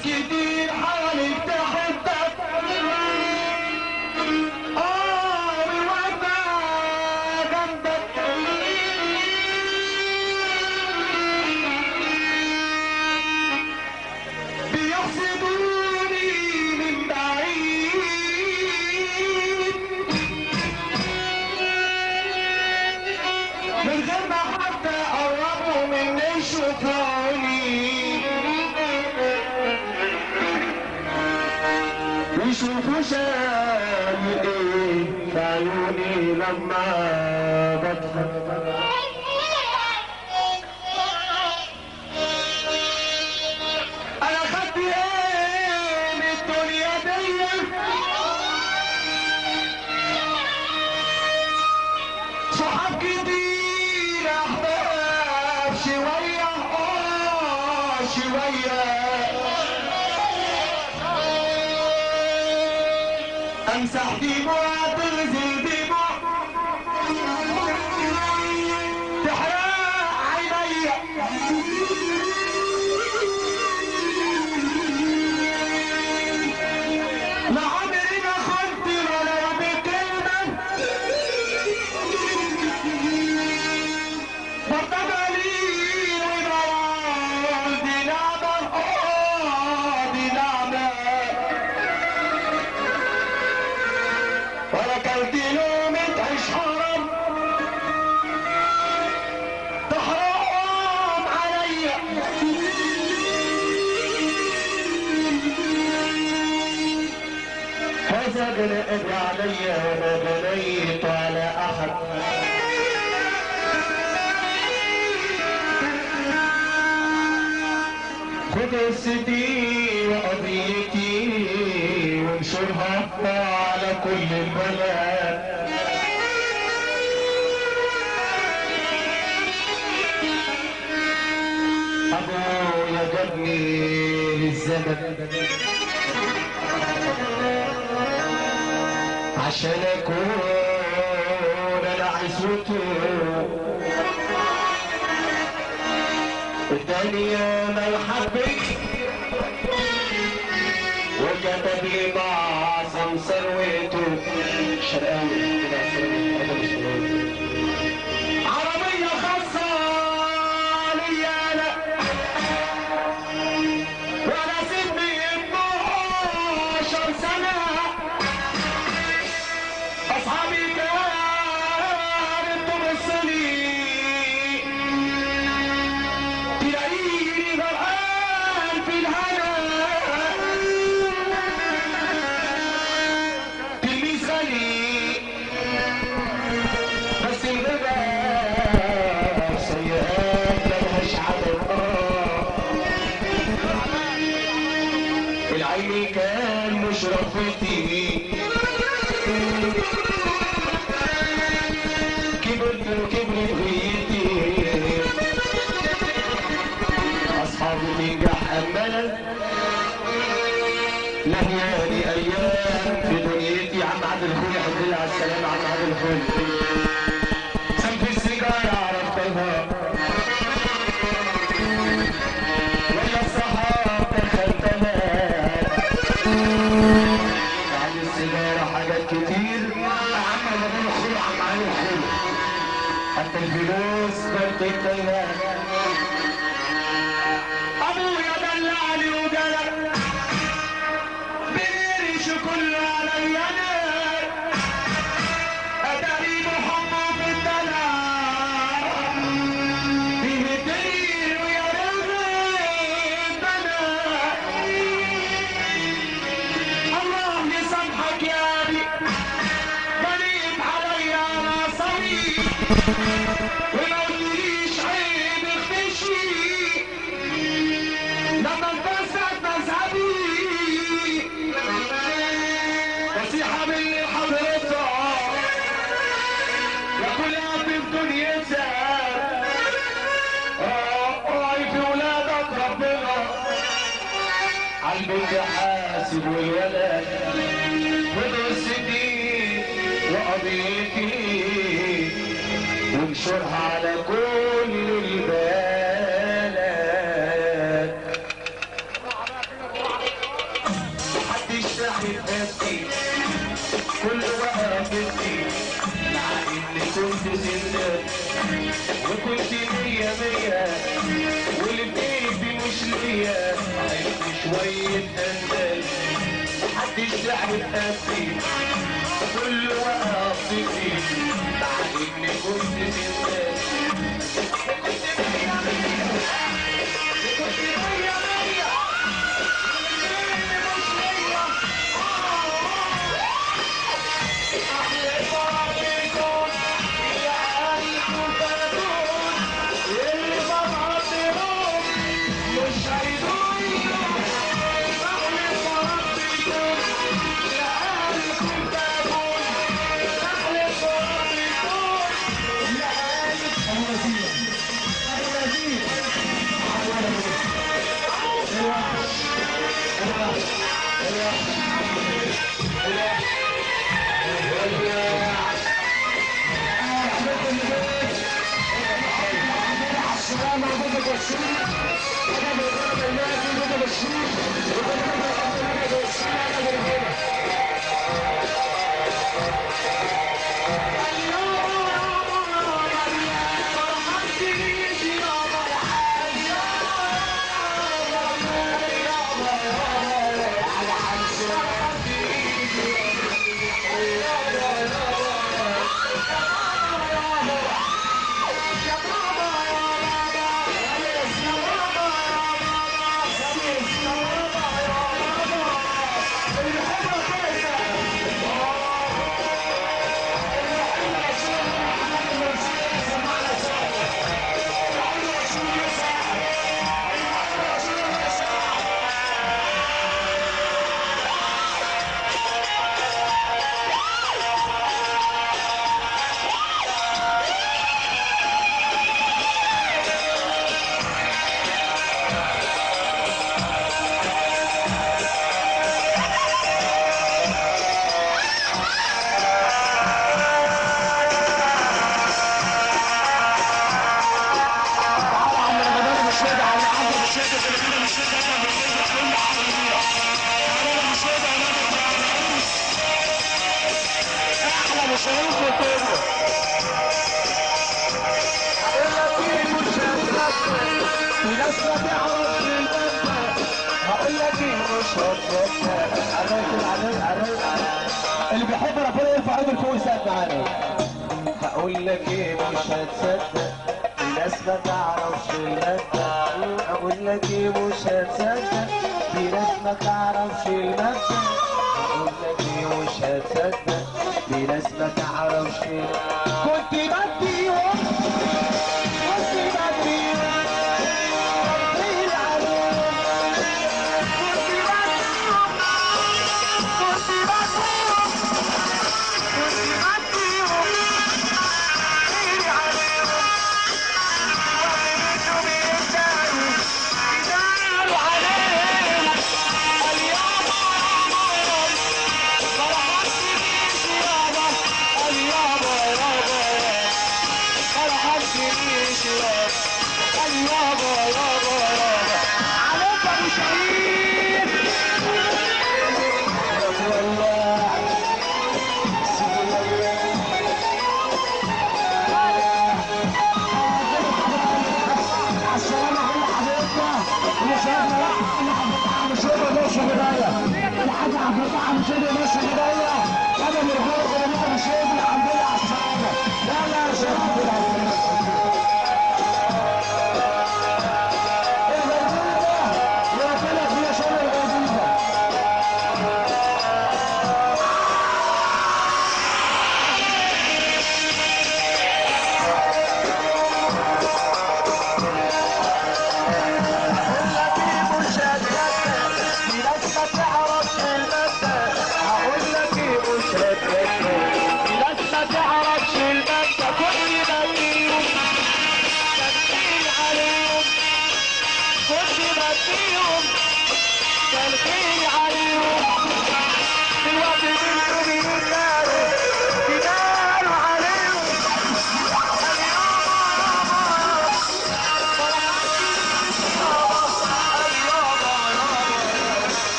كتير حواليك تحبك وواقفة جنبك بيحسدوني من بعيد من غير ما حتى قربوا مني يشوفوني يشوفوا شاني ايه في عيوني لما بضحك انا خدت ايه من الدنيا دي صحاب كتير احباب شوية شوية امسح دموع تغزل دموع تحرق عينيا لا عمري ما خنت ولا بكلمة مرتبة لي ونوال دي نعمة دي نعمة ولا كلت لومة عيش حرام تحرقهم عليا هذا بنقد عليا وما بنيت على احد خد قصتي وقضيتي وانشرها على كل البلد ابويا جابني للزمن عشان اكون انا عزوته الدنيا ما يحبك وكتب لي معظم ثروته شرقاوي عربية خاصة ليا انا وانا سني 12 سنة اصحابي كانت تبصلي تلاقيني غرقان في الهنا تلميذ غالي بس الغدا سيئات ملهاش عدد العين كان مش رفتي كبرت وكبرت غيتي اصحابي تنجح املا نهياني ايام في دنيتي عم عادل الخولي الحمد لله على السلامة عم عادل الخولي سلف السيجارة عرفتها ولا الصحاب دخلتها بعد السيجارة حاجات كتير عم عادل الخولي عم عادل الخولي حتى الفلوس بنتكتها ابويا دلعني وجلق بيرش كل عليا انا اداري محمد في الدلع فيه الدليل ويا رغب انا الله يسامحك يا ابي بنيت عليا انا صغير وما قلتليش عيب اختشي لما انفسد مذهبي نصيحة مني لحضرتك يا كل اب في دنيتك اوعي في ولادك ربنا عالبيت حاسب والولد ودرستي وقضيتي وانشرها على كل البلد ليا والبيبي مش ليا عايزني شوية دندل محدش تعب قدي كل وقف فيه مع اني كنت انسان كنت مية مية كنت مية مية والبيبي مش ليا احلى فرح يكون يا قلب فاتون اللي ببعتهم مش هيدوم احلى فرح يكون يا قلب فاتون احلى فرح يكون يا اللي بيحب ربنا يرفع ايده لفوق ويسقف معانا. هقول لك ايه مش هتصدق في ناس ما تعرفش المبدأ. هقول لك ايه مش هتصدق في ناس ما تعرفش المبدأ. هقول لك ايه مش هتصدق في ناس ما تعرفش. كنت بديهم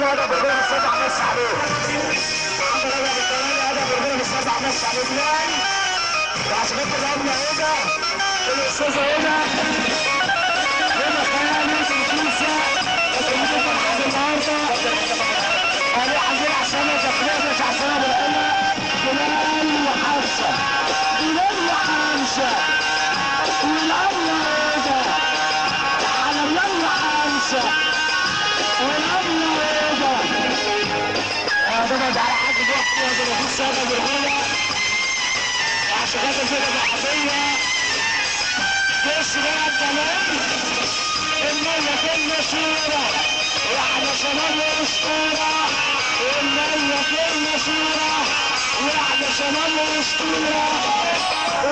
بالثمانية هذا بالغرب السبع بس عليه. محمد رجب بالثمانية هذا بالغرب السبع بس عليه بلال. وعشان كده الأمن هنا الأستاذة هنا خيال يوسف كيسة وسيدة مرحب النهارده. علي عندنا عشان زكريا مش عشان أبو العلا بلال وحمزة. بلال وحمزة والأمن هنا على بلال وحمزة والأمن هنا. اعتمد على حاج جحفي هذا اللي في السنة بالأولى. وعشان خاطر كده بحثية تشرب كمان المية كلمة شورى واحنا شباب واسطورة. المية كلمة شورى واحنا شباب واسطورة.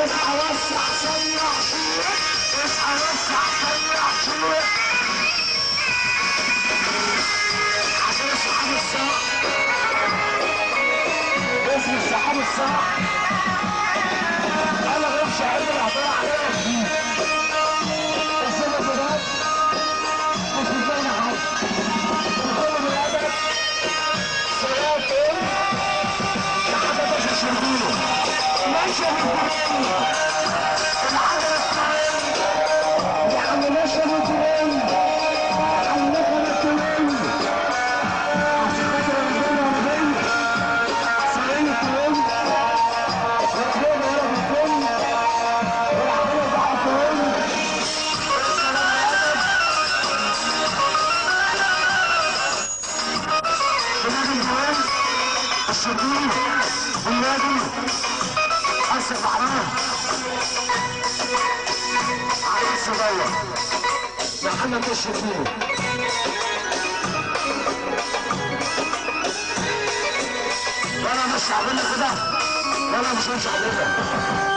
اصحى وسع سيح شورى اصحى وسع سيح شورى عشان الصحاب الصح. اسم الصحاب الصح انا غير شعير العطاء عليهم السنة الجداد مش بتبين حد كل بلادك صلاة لحد باش يشربونه ماشي بالترين العجلة الترين يعني ماشي بالترين يعني نخل الترين عشان خاطر الرجالة ورجالة سرين الترين ورجالة ورا بالترين والعجلة بتاع الترين. بلاد الجوال الشرقية والنادي حسن محمود علي الصغير محمد الشرقية. وانا مش هعمل لك كده وانا مش همشي عليك.